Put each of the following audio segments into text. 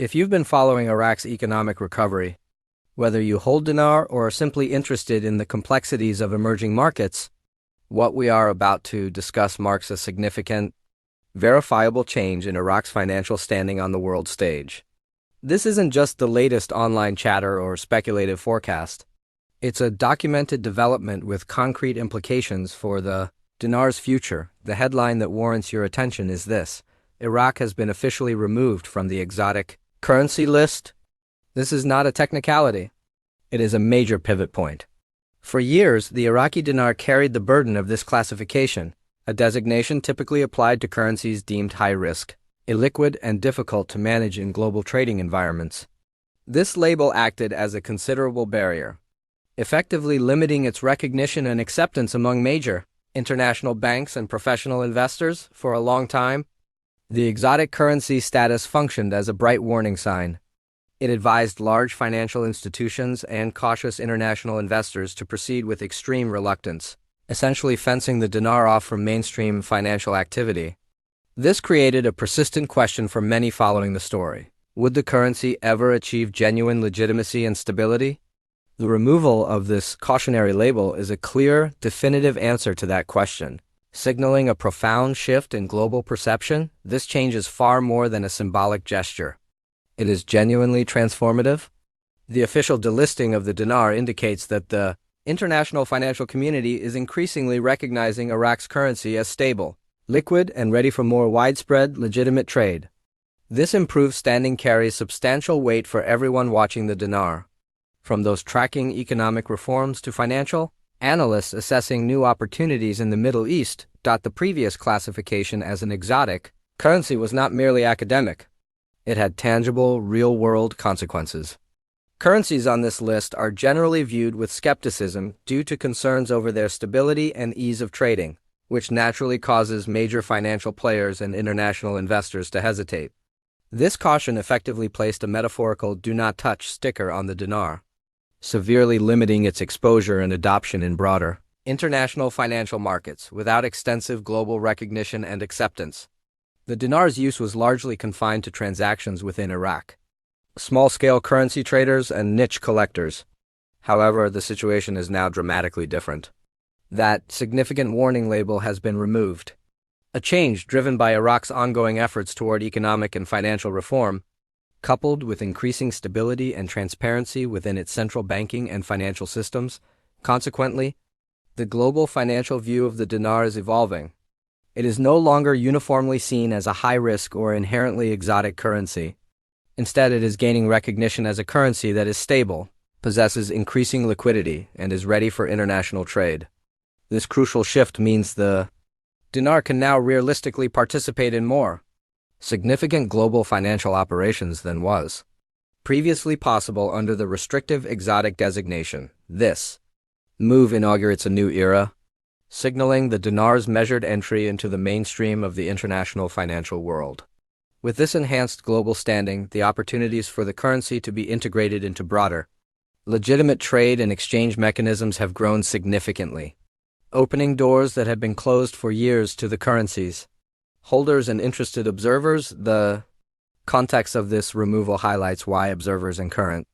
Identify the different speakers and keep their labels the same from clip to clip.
Speaker 1: If you've been following Iraq's economic recovery, whether you hold dinar or are simply interested in the complexities of emerging markets, what we are about to discuss marks a significant, verifiable change in Iraq's financial standing on the world stage. This isn't just the latest online chatter or speculative forecast. It's a documented development with concrete implications for the dinar's future. The headline that warrants your attention is this: Iraq has been officially removed from the exotic currency list. This is not a technicality. It is a major pivot point. For years, the Iraqi dinar carried the burden of this classification, a designation typically applied to currencies deemed high-risk, illiquid, and difficult to manage in global trading environments. This label acted as a considerable barrier, effectively limiting its recognition and acceptance among major international banks and professional investors. For a long time, the exotic currency status functioned as a bright warning sign. It advised large financial institutions and cautious international investors to proceed with extreme reluctance, essentially fencing the dinar off from mainstream financial activity. This created a persistent question for many following the story. Would the currency ever achieve genuine legitimacy and stability? The removal of this cautionary label is a clear, definitive answer to that question, signaling a profound shift in global perception. This change is far more than a symbolic gesture. It is genuinely transformative. The official delisting of the dinar indicates that the international financial community is increasingly recognizing Iraq's currency as stable, liquid, and ready for more widespread, legitimate trade. This improved standing carries substantial weight for everyone watching the dinar, from those tracking economic reforms to financial analysts assessing new opportunities in the Middle East. The previous classification as an exotic currency was not merely academic. It had tangible, real-world consequences. Currencies on this list are generally viewed with skepticism due to concerns over their stability and ease of trading, which naturally causes major financial players and international investors to hesitate. This caution effectively placed a metaphorical "do not touch" sticker on the dinar, severely limiting its exposure and adoption in broader international financial markets without extensive global recognition and acceptance. The dinar's use was largely confined to transactions within Iraq, small-scale currency traders and niche collectors. However, the situation is now dramatically different. That significant warning label has been removed, a change driven by Iraq's ongoing efforts toward economic and financial reform, coupled with increasing stability and transparency within its central banking and financial systems. Consequently, the global financial view of the dinar is evolving. It is no longer uniformly seen as a high-risk or inherently exotic currency. Instead, it is gaining recognition as a currency that is stable, possesses increasing liquidity, and is ready for international trade. This crucial shift means the dinar can now realistically participate in more significant global financial operations than was previously possible under the restrictive exotic designation. This move inaugurates a new era, signaling the dinar's measured entry into the mainstream of the international financial world. With this enhanced global standing, the opportunities for the currency to be integrated into broader, legitimate trade and exchange mechanisms have grown significantly, opening doors that had been closed for years to the currency's holders and interested observers. The context of this removal highlights why observers and current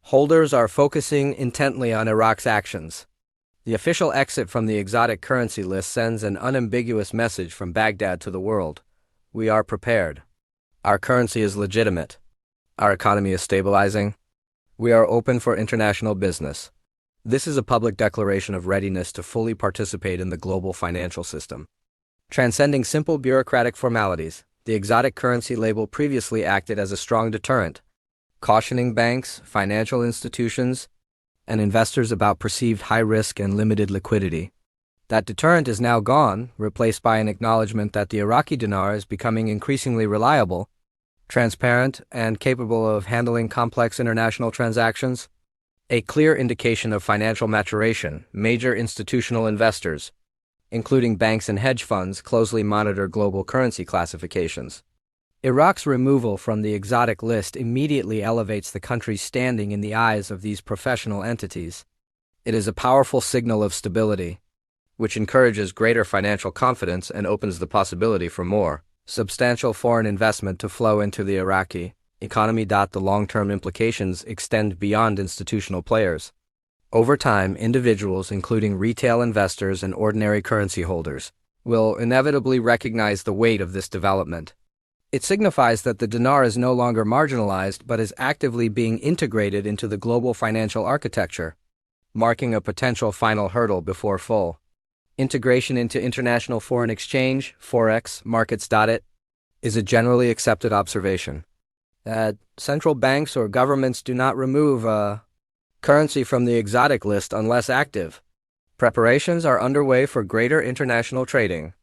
Speaker 1: holders are focusing intently on Iraq's actions. The official exit from the exotic currency list sends an unambiguous message from Baghdad to the world. We are prepared. Our currency is legitimate. Our economy is stabilizing. We are open for international business. This is a public declaration of readiness to fully participate in the global financial system. Transcending simple bureaucratic formalities, the exotic currency label previously acted as a strong deterrent, cautioning banks, financial institutions, and investors about perceived high risk and limited liquidity. That deterrent is now gone, replaced by an acknowledgement that the Iraqi dinar is becoming increasingly reliable, transparent, and capable of handling complex international transactions. A clear indication of financial maturation. Major institutional investors, including banks and hedge funds, closely monitor global currency classifications. Iraq's removal from the exotic list immediately elevates the country's standing in the eyes of these professional entities. It is a powerful signal of stability, which encourages greater financial confidence and opens the possibility for more substantial foreign investment to flow into the Iraqi economy. The long-term implications extend beyond institutional players. Over time, individuals, including retail investors and ordinary currency holders, will inevitably recognize the weight of this development. It signifies that the dinar is no longer marginalized but is actively being integrated into the global financial architecture, marking a potential final hurdle before full integration into international foreign exchange, Forex, markets. It is a generally accepted observation that central banks or governments do not remove a currency from the exotic list unless active preparations are underway for greater international trading.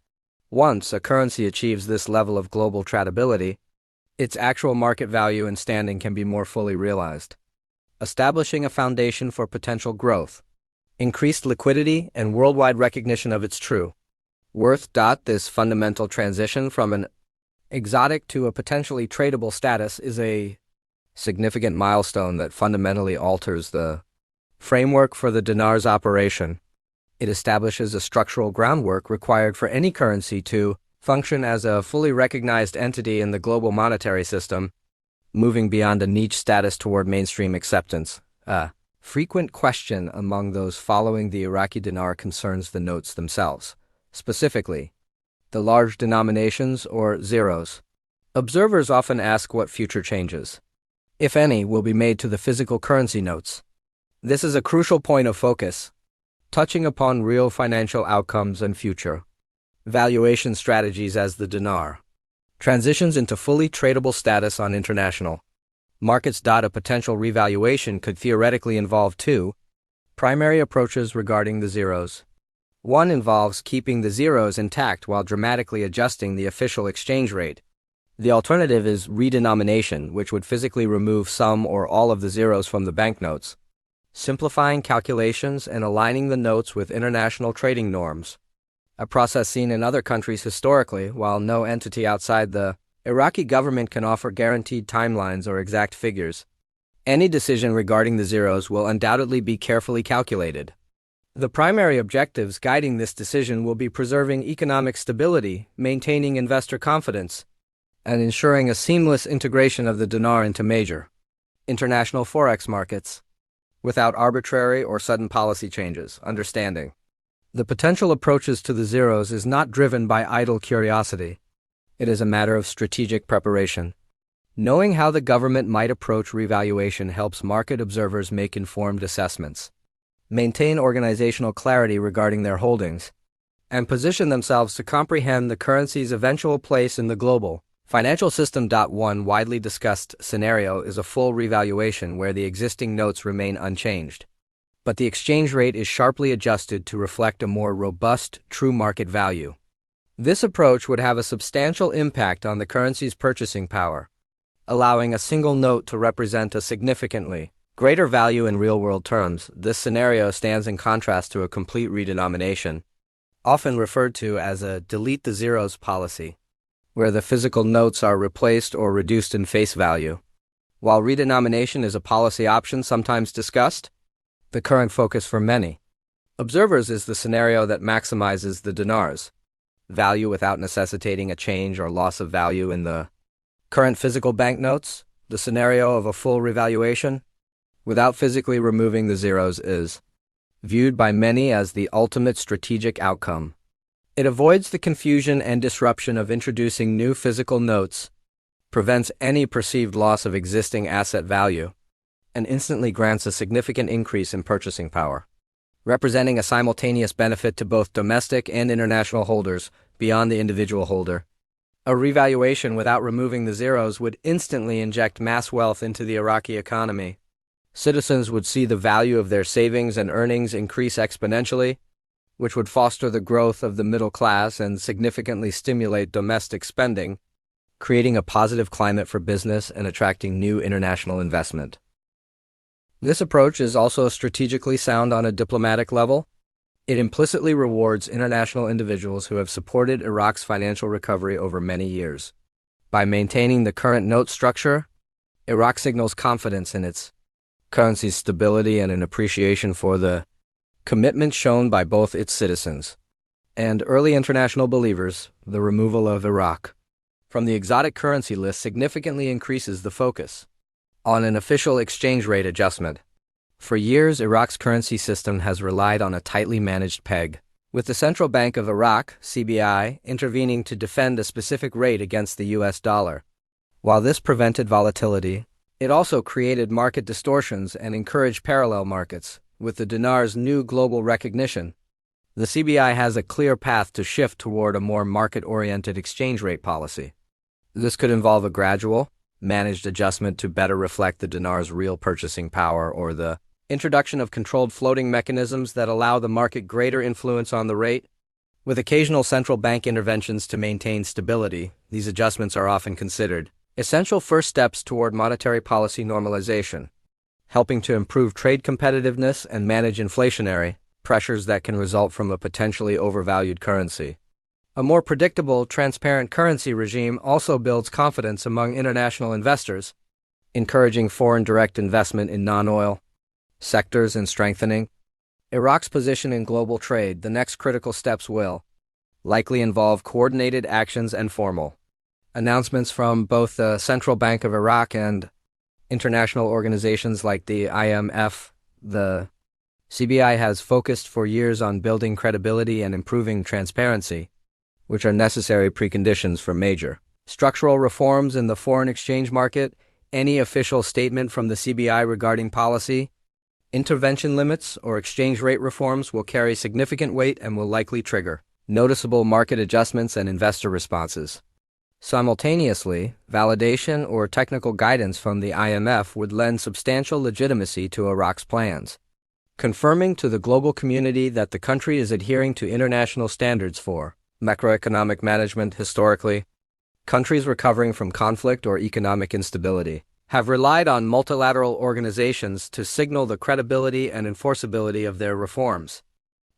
Speaker 1: Once a currency achieves this level of global tradability, its actual market value and standing can be more fully realized, establishing a foundation for potential growth, increased liquidity, and worldwide recognition of its true worth. This fundamental transition from an exotic to a potentially tradable status is a significant milestone that fundamentally alters the framework for the dinar's operation. It establishes a structural groundwork required for any currency to function as a fully recognized entity in the global monetary system, moving beyond a niche status toward mainstream acceptance. A frequent question among those following the Iraqi dinar concerns the notes themselves, specifically the large denominations or zeros. Observers often ask what future changes, if any, will be made to the physical currency notes. This is a crucial point of focus, touching upon real financial outcomes and future valuation strategies as the dinar transitions into fully tradable status on international markets. A potential revaluation could theoretically involve two primary approaches regarding the zeros. One involves keeping the zeros intact while dramatically adjusting the official exchange rate. The alternative is redenomination, which would physically remove some or all of the zeros from the banknotes, simplifying calculations and aligning the notes with international trading norms, a process seen in other countries historically. While no entity outside the Iraqi government can offer guaranteed timelines or exact figures, any decision regarding the zeros will undoubtedly be carefully calculated. The primary objectives guiding this decision will be preserving economic stability, maintaining investor confidence, and ensuring a seamless integration of the dinar into major international Forex markets, without arbitrary or sudden policy changes. Understanding the potential approaches to the zeros is not driven by idle curiosity. It is a matter of strategic preparation. Knowing how the government might approach revaluation helps market observers make informed assessments, maintain organizational clarity regarding their holdings, and position themselves to comprehend the currency's eventual place in the global financial system. One widely discussed scenario is a full revaluation where the existing notes remain unchanged, but the exchange rate is sharply adjusted to reflect a more robust, true market value. This approach would have a substantial impact on the currency's purchasing power, allowing a single note to represent a significantly greater value in real-world terms. This scenario stands in contrast to a complete redenomination, often referred to as a delete the zeros policy, where the physical notes are replaced or reduced in face value. While redenomination is a policy option sometimes discussed, the current focus for many observers is the scenario that maximizes the dinar's value without necessitating a change or loss of value in the current physical banknotes. The scenario of a full revaluation, without physically removing the zeros, is viewed by many as the ultimate strategic outcome. It avoids the confusion and disruption of introducing new physical notes, prevents any perceived loss of existing asset value, and instantly grants a significant increase in purchasing power, representing a simultaneous benefit to both domestic and international holders beyond the individual holder. A revaluation without removing the zeros would instantly inject mass wealth into the Iraqi economy. Citizens would see the value of their savings and earnings increase exponentially, which would foster the growth of the middle class and significantly stimulate domestic spending, creating a positive climate for business and attracting new international investment. This approach is also strategically sound on a diplomatic level. It implicitly rewards international individuals who have supported Iraq's financial recovery over many years. By maintaining the current note structure, Iraq signals confidence in its currency's stability and an appreciation for the commitment shown by both its citizens and early international believers. The removal of Iraq from the exotic currency list significantly increases the focus on an official exchange rate adjustment. For years, Iraq's currency system has relied on a tightly managed peg, with the Central Bank of Iraq, CBI, intervening to defend a specific rate against the US dollar. While this prevented volatility, it also created market distortions and encouraged parallel markets. With the dinar's new global recognition, the CBI has a clear path to shift toward a more market-oriented exchange rate policy. This could involve a gradual, managed adjustment to better reflect the dinar's real purchasing power, or the introduction of controlled floating mechanisms that allow the market greater influence on the rate. With occasional central bank interventions to maintain stability, these adjustments are often considered essential first steps toward monetary policy normalization, helping to improve trade competitiveness and manage inflationary pressures that can result from a potentially overvalued currency. A more predictable, transparent currency regime also builds confidence among international investors, encouraging foreign direct investment in non-oil sectors and strengthening Iraq's position in global trade. The next critical steps will likely involve coordinated actions and formal announcements from both the Central Bank of Iraq and international organizations like the IMF. The CBI has focused for years on building credibility and improving transparency, which are necessary preconditions for major structural reforms in the foreign exchange market. Any official statement from the CBI regarding policy, intervention limits, or exchange rate reforms will carry significant weight and will likely trigger noticeable market adjustments and investor responses. Simultaneously, validation or technical guidance from the IMF would lend substantial legitimacy to Iraq's plans, confirming to the global community that the country is adhering to international standards for macroeconomic management. Historically, countries recovering from conflict or economic instability have relied on multilateral organizations to signal the credibility and enforceability of their reforms.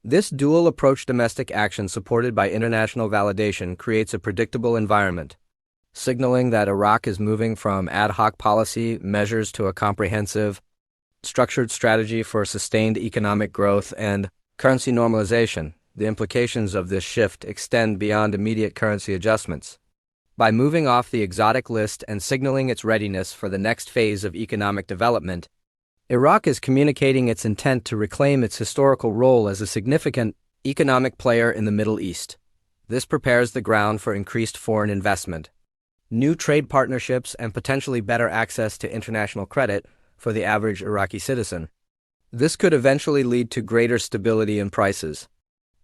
Speaker 1: This dual-approach domestic action supported by international validation creates a predictable environment, signaling that Iraq is moving from ad hoc policy measures to a comprehensive, structured strategy for sustained economic growth and currency normalization. The implications of this shift extend beyond immediate currency adjustments. By moving off the exotic list and signaling its readiness for the next phase of economic development, Iraq is communicating its intent to reclaim its historical role as a significant economic player in the Middle East. This prepares the ground for increased foreign investment, new trade partnerships, and potentially better access to international credit for the average Iraqi citizen. This could eventually lead to greater stability in prices,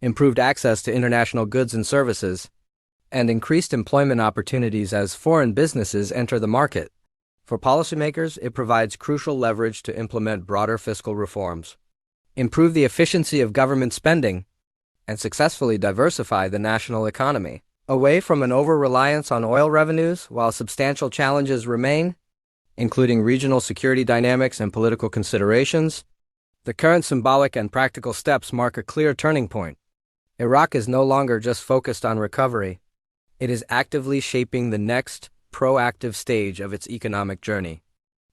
Speaker 1: improved access to international goods and services, and increased employment opportunities as foreign businesses enter the market. For policymakers, it provides crucial leverage to implement broader fiscal reforms, improve the efficiency of government spending, and successfully diversify the national economy away from an over-reliance on oil revenues. While substantial challenges remain, including regional security dynamics and political considerations, the current symbolic and practical steps mark a clear turning point. Iraq is no longer just focused on recovery. It is actively shaping the next proactive stage of its economic journey.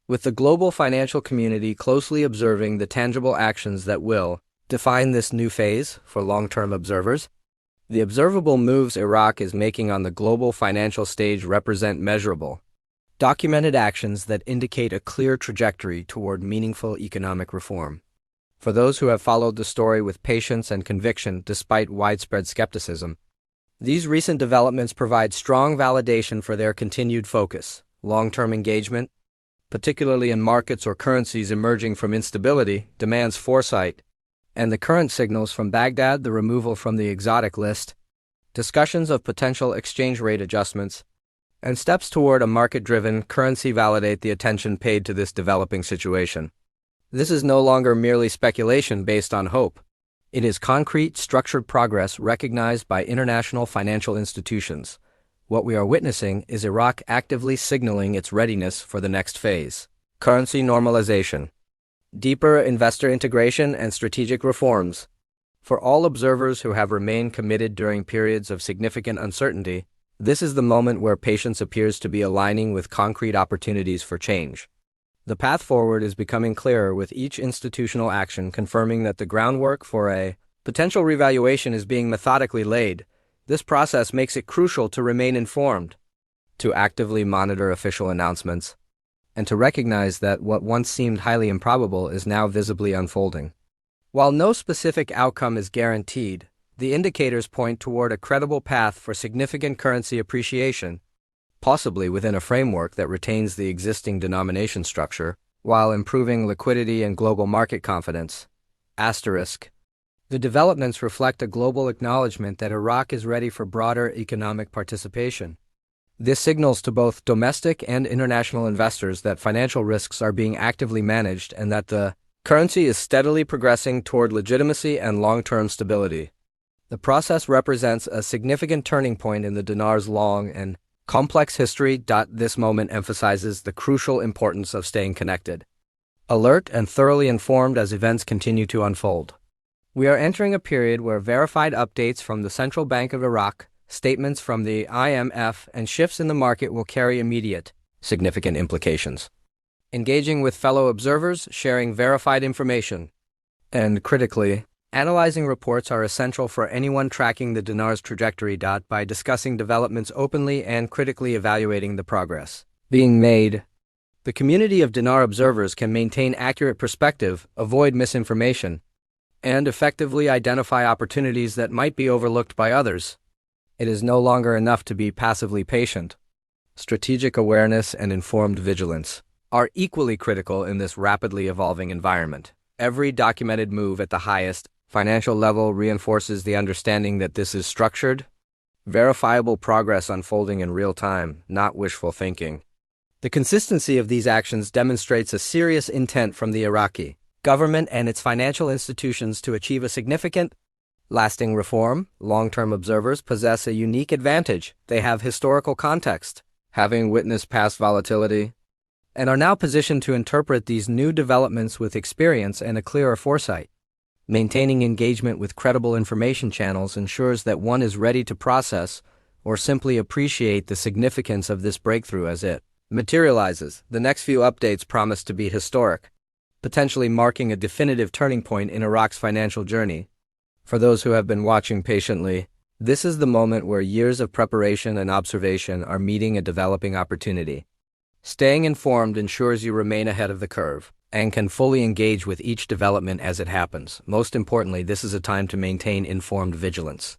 Speaker 1: With the global financial community closely observing the tangible actions that will define this new phase for long-term observers, the observable moves Iraq is making on the global financial stage represent measurable, documented actions that indicate a clear trajectory toward meaningful economic reform. For those who have followed the story with patience and conviction despite widespread skepticism, these recent developments provide strong validation for their continued focus. Long-term engagement, particularly in markets or currencies emerging from instability, demands foresight, and the current signals from Baghdad, the removal from the exotic list, discussions of potential exchange rate adjustments, and steps toward a market-driven currency validate the attention paid to this developing situation. This is no longer merely speculation based on hope. It is concrete, structured progress recognized by international financial institutions. What we are witnessing is Iraq actively signaling its readiness for the next phase: currency normalization, deeper investor integration, and strategic reforms. For all observers who have remained committed during periods of significant uncertainty, this is the moment where patience appears to be aligning with concrete opportunities for change. The path forward is becoming clearer with each institutional action confirming that the groundwork for a potential revaluation is being methodically laid. This process makes it crucial to remain informed, to actively monitor official announcements, and to recognize that what once seemed highly improbable is now visibly unfolding. While no specific outcome is guaranteed, the indicators point toward a credible path for significant currency appreciation, possibly within a framework that retains the existing denomination structure, while improving liquidity and global market confidence. Asterisk. The developments reflect a global acknowledgement that Iraq is ready for broader economic participation. This signals to both domestic and international investors that financial risks are being actively managed and that the currency is steadily progressing toward legitimacy and long-term stability. The process represents a significant turning point in the dinar's long and complex history. This moment emphasizes the crucial importance of staying connected, alert, and thoroughly informed as events continue to unfold. We are entering a period where verified updates from the Central Bank of Iraq, statements from the IMF, and shifts in the market will carry immediate, significant implications. Engaging with fellow observers, sharing verified information, and critically, analyzing reports are essential for anyone tracking the dinar's trajectory. By discussing developments openly and critically evaluating the progress being made, the community of dinar observers can maintain accurate perspective, avoid misinformation, and effectively identify opportunities that might be overlooked by others. It is no longer enough to be passively patient. Strategic awareness and informed vigilance are equally critical in this rapidly evolving environment. Every documented move at the highest financial level reinforces the understanding that this is structured, verifiable progress unfolding in real time, not wishful thinking. The consistency of these actions demonstrates a serious intent from the Iraqi government and its financial institutions to achieve a significant, lasting reform. Long-term observers possess a unique advantage. They have historical context, having witnessed past volatility, and are now positioned to interpret these new developments with experience and a clearer foresight. Maintaining engagement with credible information channels ensures that one is ready to process or simply appreciate the significance of this breakthrough as it materializes. The next few updates promise to be historic, potentially marking a definitive turning point in Iraq's financial journey. For those who have been watching patiently, this is the moment where years of preparation and observation are meeting a developing opportunity. Staying informed ensures you remain ahead of the curve and can fully engage with each development as it happens. Most importantly, this is a time to maintain informed vigilance.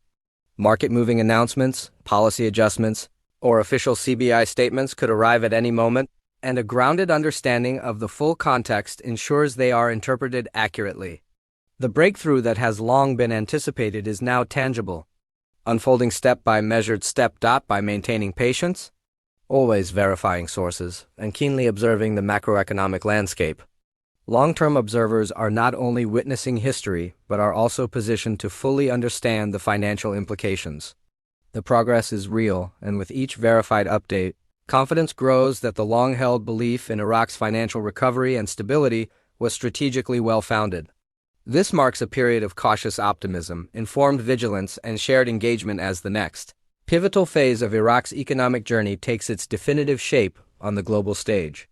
Speaker 1: Market-moving announcements, policy adjustments, or official CBI statements could arrive at any moment, and a grounded understanding of the full context ensures they are interpreted accurately. The breakthrough that has long been anticipated is now tangible, unfolding step by measured step. By maintaining patience, always verifying sources, and keenly observing the macroeconomic landscape, long-term observers are not only witnessing history, but are also positioned to fully understand the financial implications. The progress is real, and with each verified update, confidence grows that the long-held belief in Iraq's financial recovery and stability was strategically well-founded. This marks a period of cautious optimism, informed vigilance, and shared engagement as the next pivotal phase of Iraq's economic journey takes its definitive shape on the global stage.